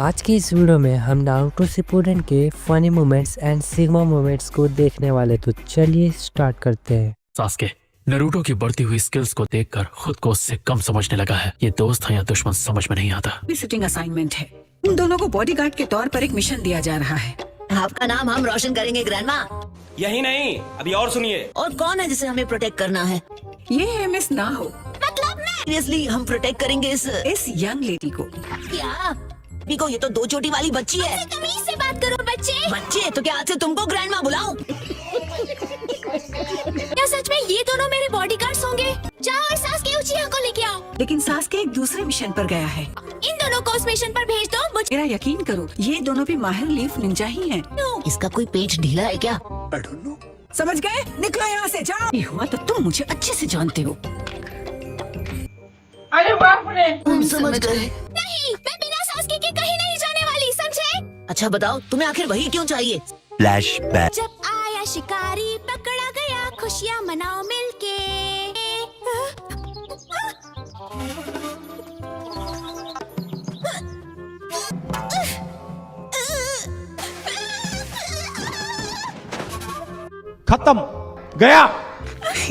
आज की इस वीडियो में हम नारुतो शिपुडेन के funny moments and sigma moments को देखने वाले, तो चलिए स्टार्ट करते हैं। सास्के नारुतो की बढ़ती हुई स्किल्स को देखकर खुद को उससे कम समझने लगा है। ये दोस्त है या दुश्मन समझ में नहीं आता। विजिटिंग असाइनमेंट है। इन दोनों को बॉडीगार्ड के तौर पर एक मिशन दिया जा रहा है। आपका नाम हम रोशन करेंगे ग्रैंडमा। यही नहीं, अभी और सुनिए। और कौन है जिसे हमें प्रोटेक्ट करना है? ये है मिस ना हो, मतलब मैं सीरियसली हम प्रोटेक्ट करेंगे इस यंग लेडी को। क्या बिको, ये तो 2 चोटी वाली बच्ची है। तमीज से बात करो बच्चे तो क्या आज से तुमको ग्रैंडमा बुलाऊं? क्या सच में ये दोनों मेरे बॉडीगार्ड्स होंगे? जाओ और सास्के उचिहा को लेके आओ। लेकिन सास्के एक दूसरे मिशन पर गया है। इन दोनों को उस मिशन पर भेज दो। मेरा यकीन करो, ये दोनों भी माहिर लीफ निंजा ही हैं। इसका कोई पेट ढीला है क्या? समझ गए? निकलो यहाँ से, जाओ। ये हुआ तो तुम मुझे अच्छे से जानते हो। अरे बाप रे! हम समझ गए। नहीं, मैं बिना सास्के के कहीं नहीं जाने वाली, समझे? अच्छा बताओ, तुम्हें आखिर वही क्यों चाहिए? फ्लैशबैक। जब आया शिकारी पकड़ा गया, खुशियाँ मनाओ मिलके। खत्म गया।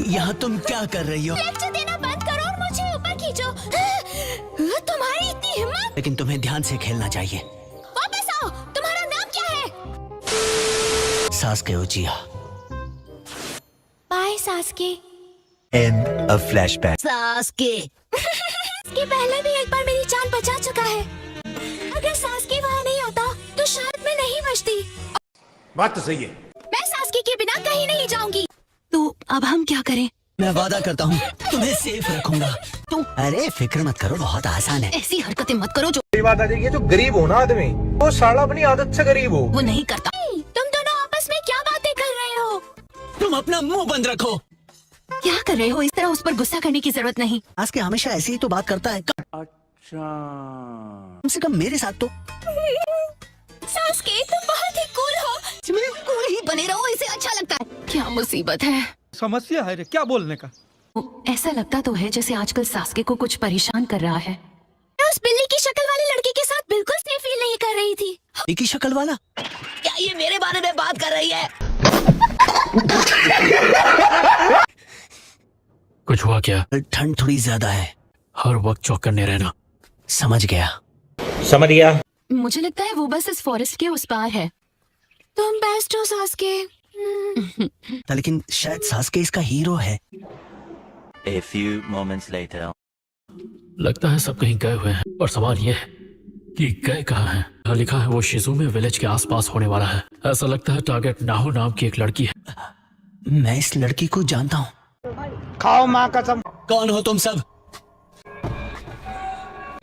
यहाँ तुम क्या कर रही हो? लेक्चर देना बंद करो और मुझे ऊपर खींचो। तुम्हारी इतनी हिम्मत! लेकिन तुम्हें ध्यान से खेलना चाहिए। वापस आओ। तुम्हारा नाम क्या है? Sasuke Uchiha. Bye Sasuke. And a flashback. Sasuke Sasuke पहले भी एक बार मेरी जान बचा चुका है। अगर सास्के वहाँ नहीं होता तो शायद मैं नहीं बचती। बात तो सही है। मैं सास्के के बिना कहीं नहीं जाऊंगी। तो अब हम क्या करें? मैं वादा करता हूँ तुम्हें सेफ रखूंगा। तुम अरे फिक्र मत करो, बहुत आसान है। ऐसी हरकतें मत करो जो बात आ जाएगी। जो गरीब हो ना आदमी, वो साला अपनी आदत से गरीब हो। वो नहीं करता। तुम दोनों आपस में क्या बातें कर रहे हो? तुम अपना मुंह बंद रखो। क्या कर रहे हो? इस तरह उस पर गुस्सा करने की जरूरत नहीं। सास्के हमेशा ऐसे ही तो बात करता है। अच्छा, कम से कम मेरे साथ तो। सास्के तुम बहुत ही कूल हो। कूल ही बने रहो, इसे अच्छा लगता है। क्या मुसीबत है? समस्या है रे, क्या बोलने का। ऐसा लगता तो है जैसे आजकल सास्के को कुछ परेशान कर रहा है। मैं उस बिल्ली की शक्ल वाली लड़की के साथ बिल्कुल सेफ फील नहीं कर रही थी। एक ही शक्ल वाला? क्या ये मेरे बारे में बात कर रही है? कुछ हुआ क्या? ठंड थोड़ी ज्यादा है। हर वक्त चौकन्ने रहना। समझ गया। समझ गया। मुझे लगता है वो बस इस फॉरेस्ट के उस पार है। तुम बेस्ट हो सास्के। लेकिन शायद सास्के इसका हीरो है। A few moments later. लगता है सब कहीं गए हुए हैं, और सवाल ये है कि गए कहाँ हैं। यहाँ लिखा है वो शिजुमे विलेज के आसपास होने वाला है। ऐसा लगता है टारगेट नाहो नाम की एक लड़की है। मैं इस लड़की को जानता हूँ। खाओ माँ कसम। कौन हो तुम सब?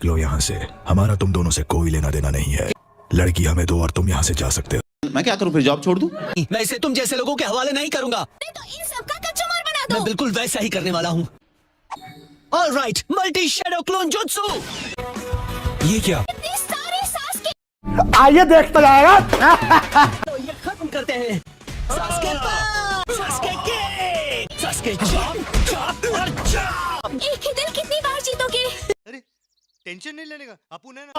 लो यहाँ से, हमारा तुम दोनों से कोई लेना देना नहीं है। लड़की हमें दो और तुम यहाँ से जा सकते हो। मैं क्या करूं, फिर जॉब छोड़ दूं? मैं इसे तुम जैसे लोगों के हवाले नहीं करूंगा। तो इन सब का कच्चा माल बना दो। मैं बिल्कुल वैसा ही करने वाला हूँ। Alright, multi shadow clone jutsu. ये क्या? इतने सारे सास्के। आइए देखता जाएगा। तो ये खत्म करते हैं। सास्के पास, सास्के के, सास्के चॉप चॉप और चॉप। एक ही दिल कितनी बार जीतोगे? अरे टेंशन नहीं लेने का, अपुन है ना।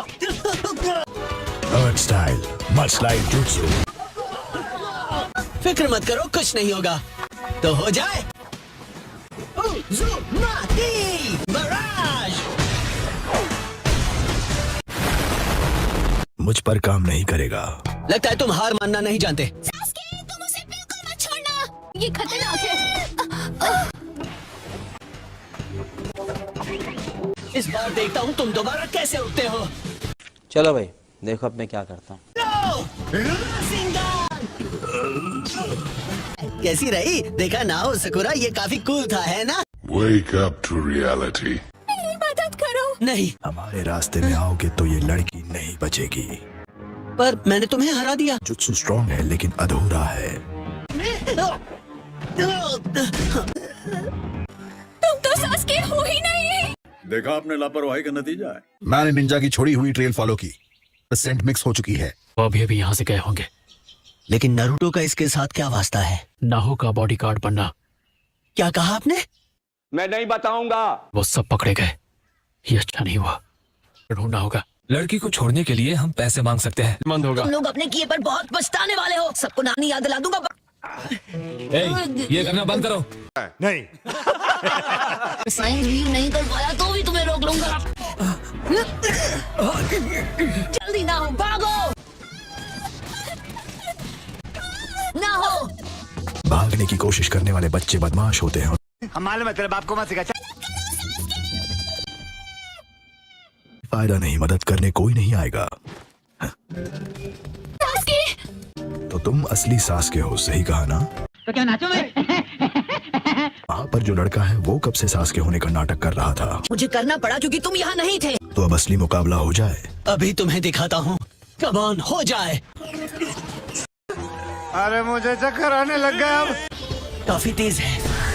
अर्थ स्टाइल मडस्लाइड जुत्सु। फिक्र मत करो, कुछ नहीं होगा। तो हो जाए। Uzumaki barrage. मुझ पर काम नहीं करेगा। लगता है तुम हार मानना नहीं जानते। सास्के तुम उसे बिल्कुल मत छोड़ना। ये खतरनाक है। इस बार देखता हूँ तुम दोबारा कैसे उठते हो। चलो भाई, देखो अब मैं क्या करता हूँ। कैसी रही? देखा ना हो सकुरा, ये काफी कूल था, है ना? Wake up to reality. मेरी मदद करो। नहीं, हमारे रास्ते में आओगे तो ये लड़की नहीं बचेगी। पर मैंने तुम्हें हरा दिया। जुत्सु स्ट्रॉन्ग है लेकिन अधूरा है। तुम तो सास्के हो ही नहीं। देखा आपने लापरवाही का नतीजा है। मैंने निंजा की छोड़ी हुई ट्रेल फॉलो की। सेंट मिक्स हो चुकी है। वो अभी यहाँ से गए होंगे। लेकिन नारुतो का इसके साथ क्या वास्ता है? नाहो का बॉडीगार्ड बनना। क्या कहा आपने? मैं नहीं बताऊंगा। वो सब पकड़े गए। ये अच्छा नहीं हुआ, ढूंढना होगा। लड़की को छोड़ने के लिए हम पैसे मांग सकते हैं। मंद होगा। तुम लोग अपने किए पर बहुत पछताने वाले हो। सबको नानी याद दिला दूंगा। ये करना बंद करो। नहीं साइंस भी नहीं कर पाया तो भी तुम्हें रोक लूंगा। जल्दी ना हो, भागो ना हो। भागने की कोशिश करने वाले बच्चे बदमाश होते हैं। हम मालूम है तेरे बाप को मत सिखा। फायदा नहीं, मदद करने कोई नहीं आएगा। तो तुम असली सास्के हो, सही कहा ना? तो क्या नाचो मैं? वहाँ पर जो लड़का है वो कब से सास्के होने का नाटक कर रहा था। मुझे करना पड़ा क्योंकि तुम यहाँ नहीं थे। तो अब असली मुकाबला हो जाए। अभी तुम्हें दिखाता हूँ। कम ऑन, हो जाए। अरे मुझे चक्कर आने लग गया अब। काफी तेज है।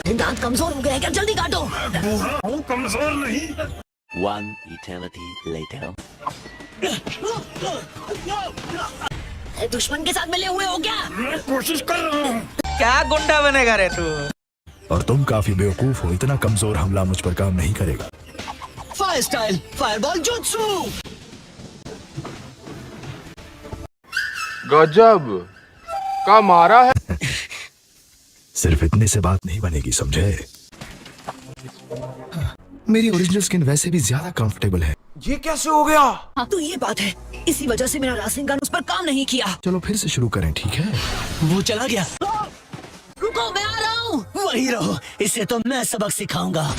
दांत कमजोर हो गए क्या? जल्दी काटो। कमजोर नहीं। One eternity later. दुश्मन के साथ मिले हुए हो क्या? कोशिश कर रहा हूँ। क्या गुंडा बनेगा रे तू? और तुम काफी बेवकूफ हो, इतना कमजोर हमला मुझ पर काम नहीं करेगा। Fire style, fireball jutsu. गजब का मारा है। सिर्फ इतने से बात नहीं बनेगी, समझे? मेरी ओरिजिनल स्किन वैसे भी ज्यादा कंफर्टेबल है। ये कैसे हो गया? तो ये बात है, इसी वजह से मेरा रासिंग गन उस पर काम नहीं किया। चलो फिर से शुरू करें, ठीक है? वो चला गया। रुको, मैं आ रहा हूँ। वही रहो, इसे तो मैं सबक सिखाऊंगा।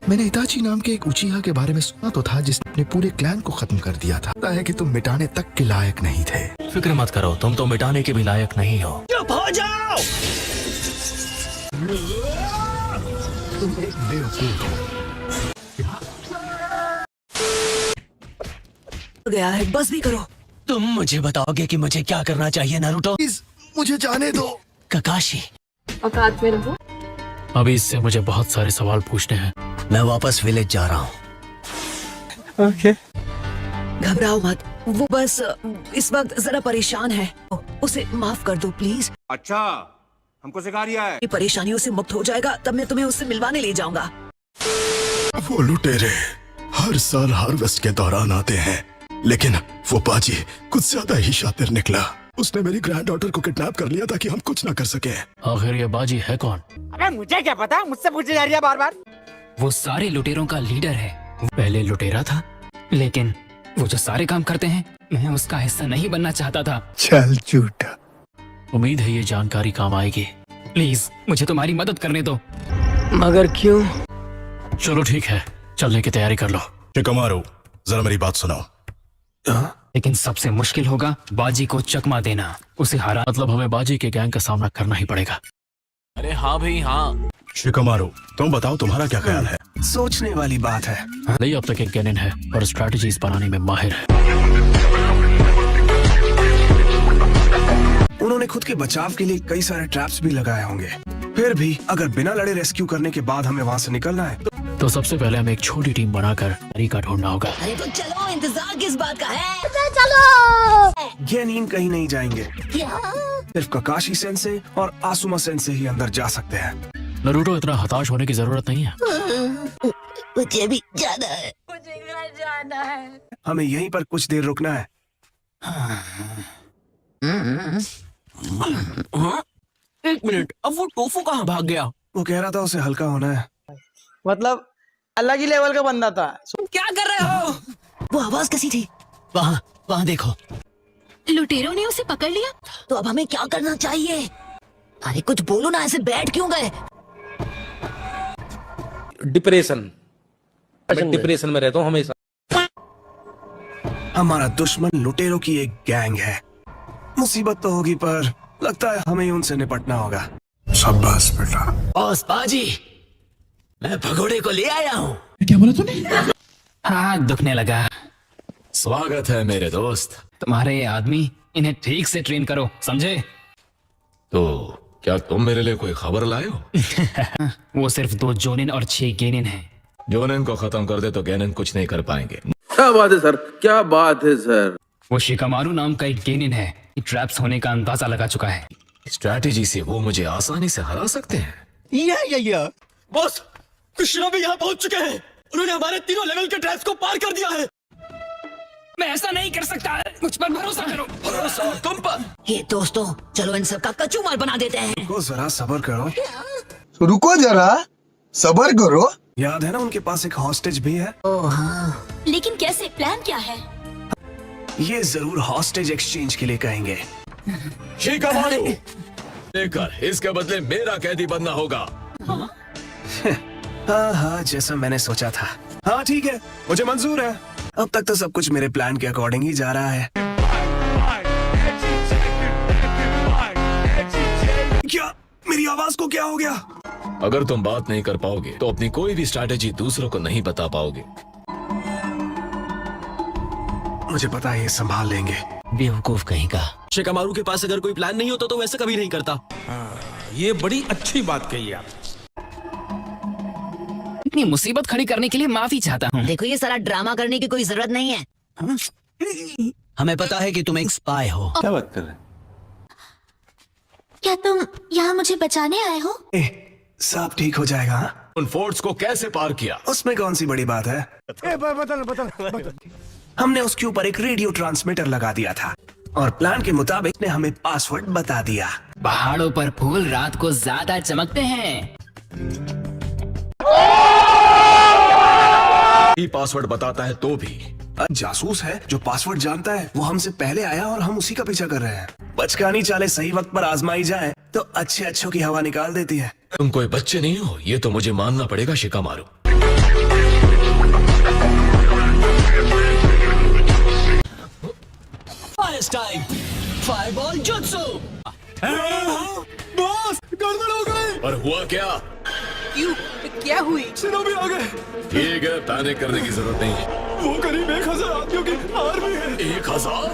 मैंने इताची नाम के एक उचीहा के बारे में सुना तो था जिसने अपने पूरे क्लैन को खत्म कर दिया था। लगता है कि तुम मिटाने तक के लायक नहीं थे। फिक्र मत करो, तुम तो मिटाने के भी लायक नहीं हो। चुप हो जाओ। तुम एक बेवकूफ हो। गया है, बस भी करो। तुम मुझे बताओगे कि मुझे क्या करना चाहिए नारुतो? प्लीज मुझे जाने दो। ककाशी, औकात में रहो। अभी इससे मुझे बहुत सारे सवाल पूछने हैं। मैं वापस विलेज जा रहा हूँ। घबराओ मत, वो बस इस वक्त जरा परेशान है। उसे माफ कर दो प्लीज। अच्छा हमको सिखा रिया है। ये परेशानियों से मुक्त हो जाएगा तब मैं तुम्हें उससे मिलवाने ले जाऊंगा। वो लुटेरे हर साल हार्वेस्ट के दौरान आते हैं, लेकिन वो बाजी कुछ ज्यादा ही शातिर निकला। उसने मेरी ग्रैंड डॉटर को किडनैप कर लिया ताकि हम कुछ ना कर सके। आखिर ये बाजी है कौन? अबे मुझे क्या पता, मुझसे पूछे जा रही है बार बार। वो सारे लुटेरों का लीडर है। पहले लुटेरा था, लेकिन वो जो सारे काम करते हैं, मैं उसका हिस्सा नहीं बनना चाहता था। चल झूठा। उम्मीद है ये जानकारी काम आएगी। प्लीज मुझे तुम्हारी मदद करने दो। मगर क्यों? चलो ठीक है, चलने की तैयारी कर लो। शिकमारू, जरा मेरी बात सुनो। लेकिन सबसे मुश्किल होगा बाजी को चकमा देना, उसे हरा। मतलब हमें बाजी के गैंग का सामना करना ही पड़ेगा। अरे हाँ भाई हाँ। शिकमारू, तुम बताओ तुम्हारा क्या ख्याल है? सोचने वाली बात है। नहीं, अब तक एक गेनिन है और स्ट्रैटेजीज बनाने में माहिर है। उन्होंने खुद के बचाव के लिए कई सारे ट्रैप्स भी लगाए होंगे। फिर भी अगर बिना लड़े रेस्क्यू करने के बाद हमें वहाँ से निकलना है तो सबसे पहले हमें एक छोटी टीम बनाकर तरीका ढूंढना होगा। अरे तो चलो, इंतजार किस बात का है? गेनिन कहीं नहीं जाएंगे। सिर्फ ककाशी सेंसे और आसुमा सेंसे ही अंदर जा सकते हैं। नरूटो, इतना हताश होने की जरूरत नहीं है। मुझे भी जाना है। हमें यहीं पर कुछ देर रुकना है। एक मिनट, अब वो टोफू कहाँ भाग गया? वो कह रहा था उसे हल्का होना है। मतलब अलग ही लेवल का बंदा था। क्या कर रहे हो? वो आवाज कैसी थी? वहाँ वहाँ देखो। लुटेरों ने उसे पकड़ लिया। तो अब हमें क्या करना चाहिए? अरे कुछ बोलो ना, ऐसे बैठ क्यों गए? डिप्रेशन में रहता हूँ हमेशा। हमारा दुश्मन लुटेरों की एक गैंग है। मुसीबत तो होगी पर लगता है हमें उनसे निपटना होगा। शाबाश बेटा। बॉस बाजी, मैं भगोड़े को ले आया हूँ। क्या बोला तूने? हाथ दुखने लगा। स्वागत है मेरे दोस्त। तुम्हारे ये आदमी, इन्हें ठीक से ट्रेन करो, समझे? तो क्या तुम मेरे लिए कोई खबर लाए हो? वो सिर्फ 2 जोनिन और 6 गेनिन हैं। जोनिन को खत्म कर दे तो गेनिन कुछ नहीं कर पाएंगे। क्या बात है सर, क्या बात है सर। वो शिकामारू नाम का एक गेनिन है, ट्रैप्स होने का अंदाजा लगा चुका है। स्ट्रैटेजी से वो मुझे आसानी से हरा सकते हैं। या बॉस, कृष्णा भी यहाँ पहुंच चुके हैं। उन्होंने हमारे तीनों लेवल के ट्रैप्स को पार कर दिया है। मैं ऐसा नहीं कर सकता, मुझ पर भरोसा करो। भरोसा तुम पर। ये दोस्तों, चलो इन सबका कचूमर बना देते हैं। रुको जरा, सब्र करो। रुको जरा, सबर करो। याद है ना, उनके पास एक हॉस्टेज भी है। ओह हाँ। लेकिन कैसे, प्लान क्या है? ये जरूर हॉस्टेज एक्सचेंज के लिए कहेंगे। शिकामारू, लेकर इसके बदले मेरा कैदी बनना होगा। हाँ हाँ, जैसा मैंने सोचा था। हाँ ठीक है, मुझे मंजूर है। अब तक तो सब कुछ मेरे प्लान के अकॉर्डिंग ही जा रहा है। क्या मेरी आवाज को क्या हो गया? अगर तुम बात नहीं कर पाओगे तो अपनी कोई भी स्ट्रैटेजी दूसरों को नहीं बता पाओगे। मुझे पता है ये संभाल लेंगे। बेवकूफ कहीं का। शिकामारू के पास अगर कोई प्लान नहीं होता तो वैसे कभी नहीं करता। ये बड़ी अच्छी बात कही आप। इतनी मुसीबत खड़ी करने के लिए माफी चाहता हूँ। देखो, ये सारा ड्रामा करने की कोई जरूरत नहीं है। हमें पता है कि तुम एक स्पाई हो। क्या बात कर रहे हैं? क्या तुम यहाँ मुझे बचाने आए हो? सब ठीक हो जाएगा। हाँ? उन फोर्ट्स को कैसे पार किया? उसमें कौन सी बड़ी बात है? हमने उसके ऊपर एक रेडियो ट्रांसमीटर लगा दिया था और प्लान के मुताबिक ने हमें पासवर्ड बता दिया। पहाड़ों पर फूल रात को ज्यादा चमकते हैं। ही पासवर्ड बताता है तो भी। जासूस है जो पासवर्ड जानता है। वो हमसे पहले आया और हम उसी का पीछा कर रहे हैं। बचकानी चालें सही वक्त पर आजमाई जाए तो अच्छे अच्छों की हवा निकाल देती है। तुम कोई बच्चे नहीं हो, ये तो मुझे मानना पड़ेगा शिकामारू। Fireball jutsu. बॉस, गड़बड़ हो गई। पर हुआ क्या? क्यों? क्या हुई? शिनोबी आ गए। ठीक है, पैनिक करने की जरूरत नहीं है। वो करीब 1000 आदमियों की आर्मी है। 1000?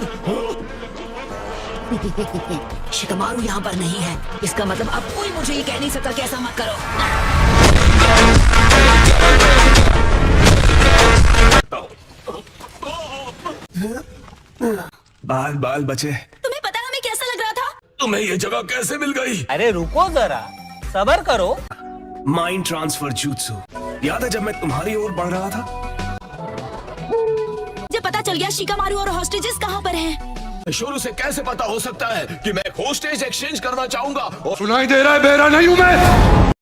शिकामारू यहाँ पर नहीं है। इसका मतलब अब कोई मुझे ये कह नहीं सकता कि ऐसा मत करो। बाल बाल बचे। तुम्हें पता हमें कैसा लग रहा था? तुम्हें ये जगह कैसे मिल गई? अरे रुको जरा, सबर करो। Mind transfer jutsu. याद है जब मैं तुम्हारी ओर बढ़ रहा था? मुझे पता चल गया शिकामारू और हॉस्टेजेस कहाँ पर हैं। शुरू से कैसे पता हो सकता है कि मैं होस्टेज एक्सचेंज करना चाहूंगा? और सुनाई दे रहा है, बेरा नहीं हूं मैं।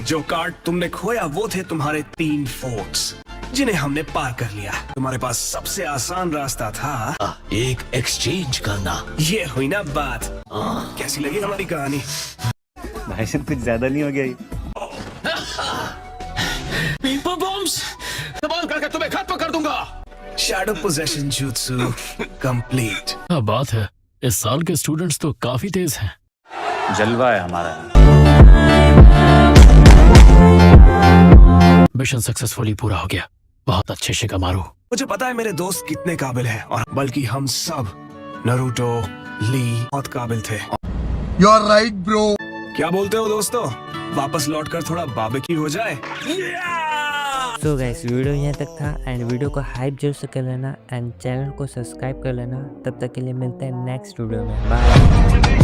जो कार्ड तुमने खोया वो थे तुम्हारे 3 फोर्ट्स जिन्हें हमने पार कर लिया। तुम्हारे पास सबसे आसान रास्ता था एक एक्सचेंज करना। ये हुई ना बात। कैसी लगी हमारी कहानी? भाई साहब कुछ ज्यादा नहीं हो गया? पीपल बॉम्ब्स इस्तेमाल करके तुम्हें खत्म कर दूंगा। Shadow possession jutsu complete. क्या बात है, इस साल के स्टूडेंट्स तो काफी तेज हैं। जलवा है हमारा। मिशन सक्सेसफुली पूरा हो गया। बहुत अच्छे शिकामारू। मुझे पता है मेरे दोस्त कितने काबिल हैं, और बल्कि हम सब नारुतो, ली बहुत काबिल थे। You're right, bro. क्या बोलते हो दोस्तों? वापस लौटकर थोड़ा बारबेक्यू हो जाए। सो गाइस, वीडियो यहाँ तक था एंड वीडियो को हाइप जरूर से कर लेना एंड चैनल को सब्सक्राइब कर लेना। तब तक के लिए मिलते हैं नेक्स्ट वीडियो में। बाय।